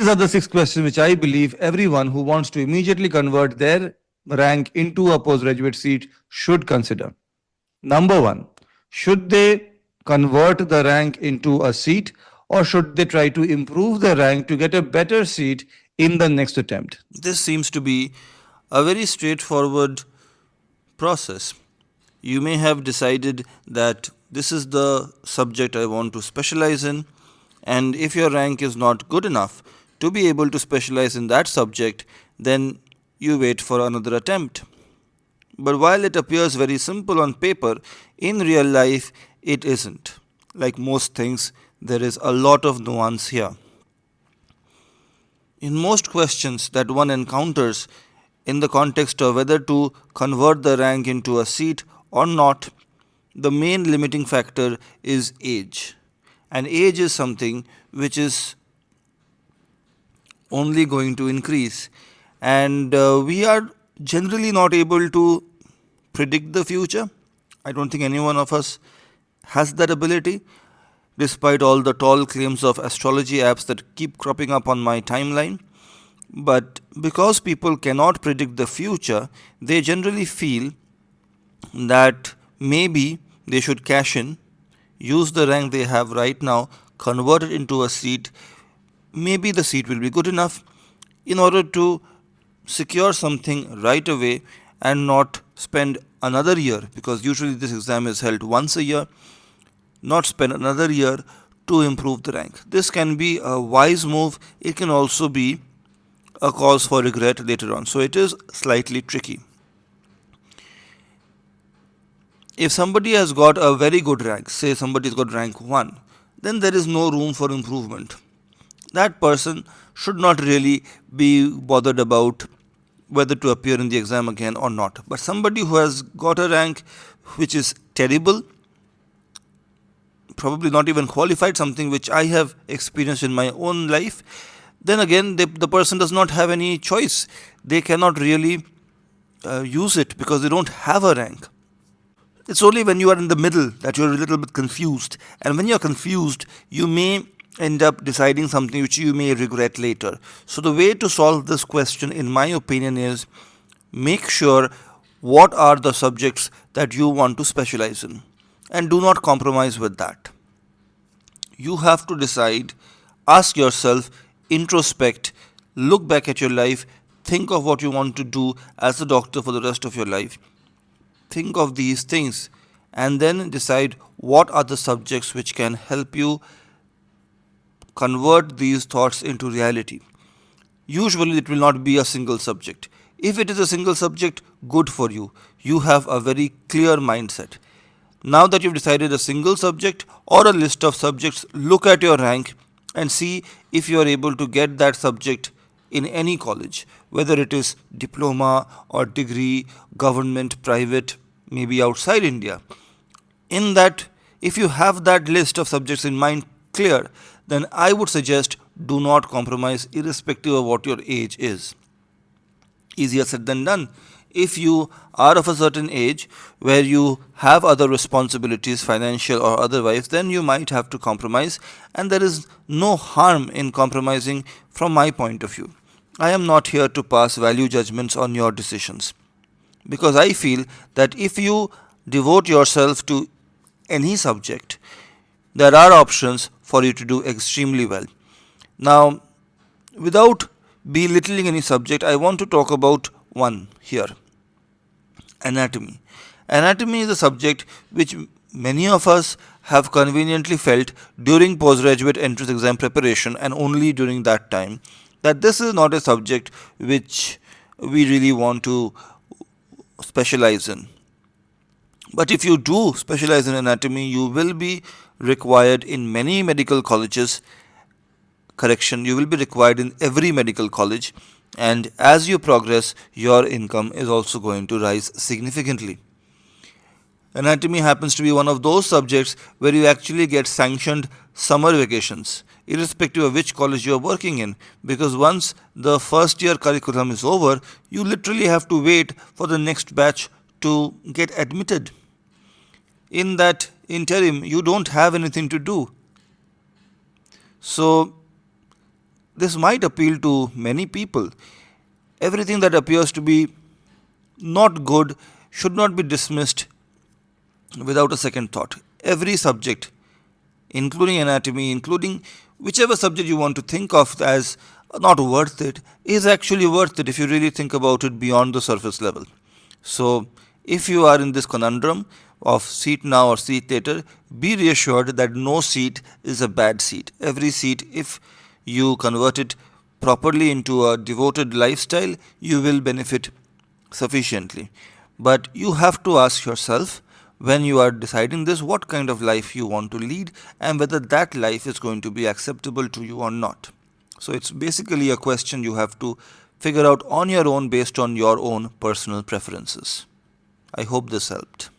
These are the 6 questions which I believe everyone who wants to immediately convert their rank into a postgraduate seat should consider. Number one, should they convert the rank into a seat, or should they try to improve the rank to get a better seat in the next attempt? This seems to be a very straightforward process. You may have decided that this is the subject I want to specialize in, and if your rank is not good enough to be able to specialize in that subject, then you wait for another attempt. But while it appears very simple on paper, in real life it isn't. Like most things, there is a lot of nuance here. In most questions that one encounters in the context of whether to convert the rank into a seat or not, the main limiting factor is age. And age is something which is only going to increase. And we are generally not able to predict the future. I don't think any one of us has that ability, despite all the tall claims of astrology apps that keep cropping up on my timeline. But because people cannot predict the future, they generally feel that maybe they should cash in, use the rank they have right now, convert it into a seat. Maybe the seat will be good enough in order to secure something right away and not spend another year, because usually this exam is held once a year, not spend another year to improve the rank. This can be a wise move, it can also be a cause for regret later on. So it is slightly tricky. If somebody has got a very good rank, say somebody's got rank 1, then there is no room for improvement. That person should not really be bothered about whether to appear in the exam again or not. But somebody who has got a rank which is terrible, probably not even qualified, something which I have experienced in my own life, then again the person does not have any choice. They cannot really use it because they don't have a rank. It's only when you are in the middle that you're a little bit confused, and when you're confused, you may end up deciding something which you may regret later. So, the way to solve this question, in my opinion, is make sure what are the subjects that you want to specialize in, and do not compromise with that. You have to decide, ask yourself, introspect, look back at your life, think of what you want to do as a doctor for the rest of your life. Think of these things and then decide what are the subjects which can help you convert these thoughts into reality. Usually, it will not be a single subject. If it is a single subject, good for you. You have a very clear mindset. Now that you've decided a single subject or a list of subjects, look at your rank and see if you are able to get that subject in any college, whether it is diploma or degree, government, private, maybe outside India. In that, if you have that list of subjects in mind clear, then I would suggest do not compromise irrespective of what your age is. Easier said than done. If you are of a certain age where you have other responsibilities, financial or otherwise, then you might have to compromise, and there is no harm in compromising from my point of view. I am not here to pass value judgments on your decisions, because I feel that if you devote yourself to any subject, there are options for you to do extremely well. Now, without belittling any subject, I want to talk about one here: anatomy. Anatomy is a subject which many of us have conveniently felt during postgraduate entrance exam preparation, and only during that time, that this is not a subject which we really want to specialize in. But if you do specialize in anatomy, you will be required in many medical colleges. Correction, you will be required in every medical college, and as you progress, your income is also going to rise significantly. Anatomy happens to be one of those subjects where you actually get sanctioned summer vacations, irrespective of which college you are working in, because once the first year curriculum is over, you literally have to wait for the next batch to get admitted. In that interim, you don't have anything to do. So, this might appeal to many people. Everything that appears to be not good should not be dismissed without a second thought. Every subject, including anatomy, including whichever subject you want to think of as not worth it, is actually worth it if you really think about it beyond the surface level. So, if you are in this conundrum of seat now or seat later, be reassured that no seat is a bad seat. Every seat, if you convert it properly into a devoted lifestyle, you will benefit sufficiently. But you have to ask yourself, when you are deciding this, what kind of life you want to lead and whether that life is going to be acceptable to you or not. So it's basically a question you have to figure out on your own based on your own personal preferences. I hope this helped.